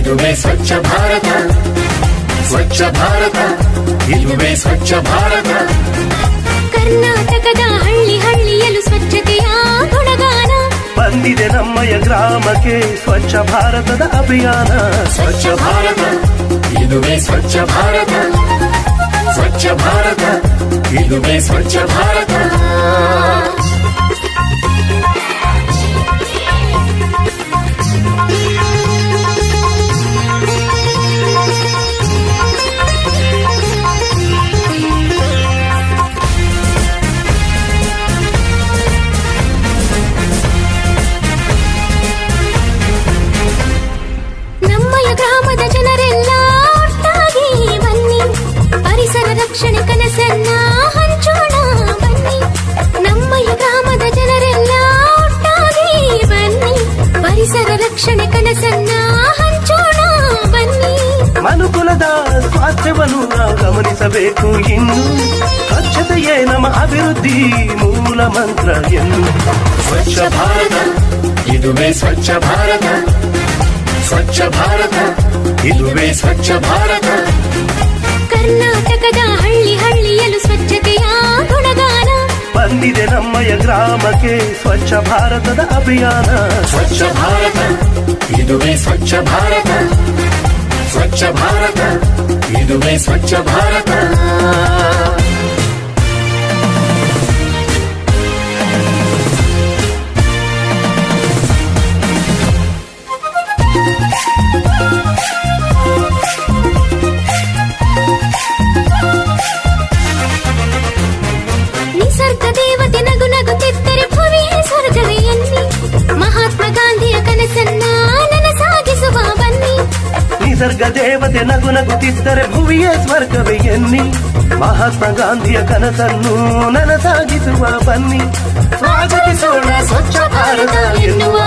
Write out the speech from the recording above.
ಇದುವೇ ಸ್ವಚ್ಛ ಭಾರತ, ಸ್ವಚ್ಛ ಭಾರತ, ಇದುವೇ ಸ್ವಚ್ಛ ಭಾರತ. ಕರ್ನಾಟಕದ ಹಳ್ಳಿ ಹಳ್ಳಿಯಲ್ಲೂ ಸ್ವಚ್ಛತೆಯ ಗುಣಗಾನ ಬಂದಿದೆ ನಮ್ಮಯ ಗ್ರಾಮಕ್ಕೆ ಸ್ವಚ್ಛ ಭಾರತದ ಅಭಿಯಾನ. ಸ್ವಚ್ಛ ಭಾರತ, ಇದುವೇ ಸ್ವಚ್ಛ ಭಾರತ, ಸ್ವಚ್ಛ ಭಾರತ, ಇದುವೇ ಸ್ವಚ್ಛ ಭಾರತ. ನಮ್ಮಯ ಗ್ರಾಮದ ಜನರೆಲ್ಲ ಒಟ್ಟಾಗಿ ಬನ್ನಿ, ಪರಿಸರ ರಕ್ಷಣೆ ಕನಸನ್ನ ಹಂಚೋಣ ಬನ್ನಿ. ನಮ್ಮಯ ಗ್ರಾಮದ ಜನರೆಲ್ಲ ಒಟ್ಟಾಗಿ ಬನ್ನಿ, ಪರಿಸರ ರಕ್ಷಣೆ ಕನಸನ್ನ ಹಂಚೋಣ ಬನ್ನಿ. ಮನುಕುಲದ ಸ್ವಾಸ್ಥ್ಯವನ್ನು ನಾವು ಗಮನಿಸಬೇಕು ಇನ್ನು, ಸ್ವಚ್ಛತೆಯೇ ನಮ್ಮ ಅಭಿವೃದ್ಧಿ ಮೂಲ ಮಂತ್ರ ಎಂದು. ಸ್ವಚ್ಛ ಭಾರತ, ಇದುವೇ ಸ್ವಚ್ಛ ಭಾರತ, ಸ್ವಚ್ಛ ಭಾರತ, ಇದುವೇ ಸ್ವಚ್ಛ ಭಾರತ. ಕರ್ನಾಟಕದ ಹಳ್ಳಿ ಹಳ್ಳಿಯಲ್ಲೂ ಸ್ವಚ್ಛತೆಯ ಗುಣಗಾನ ಬಂದಿದೆ ನಮ್ಮಯ ಗ್ರಾಮಕ್ಕೆ ಸ್ವಚ್ಛ ಭಾರತದ ಅಭಿಯಾನ. ಸ್ವಚ್ಛ ಭಾರತ, ಇದುವೇ ಸ್ವಚ್ಛ ಭಾರತ, ಸ್ವಚ್ಛ ಭಾರತ, ಇದುವೇ ಸ್ವಚ್ಛ ಭಾರತ. ನಿಸರ್ಗ ದೇವತೆ ನಗು ನಗುತ್ತಿದ್ದರೆ ಭುವಿಯೇ ಸ್ವರ್ಗವೇ ಎನ್ನಿ, ಮಹಾತ್ಮ ಗಾಂಧಿಯ ಕನಸನ್ನ ನನಸಾಗಿಸುವ ಬನ್ನಿ. ನಿಸರ್ಗ ದೇವತೆ ನಗು ನಗುತ್ತಿದ್ದರೆ ಭುವಿಯೇ ಸ್ವರ್ಗವೇ ಎನ್ನಿ, ಮಹಾತ್ಮ ಗಾಂಧಿಯ ಕನಸನ್ನು ನನಸಾಗಿಸುವ ಬನ್ನಿ. ಸ್ವಾಗತಿಸೋಣ ಸ್ವಚ್ಛ ಭಾರತ ಎನ್ನುವ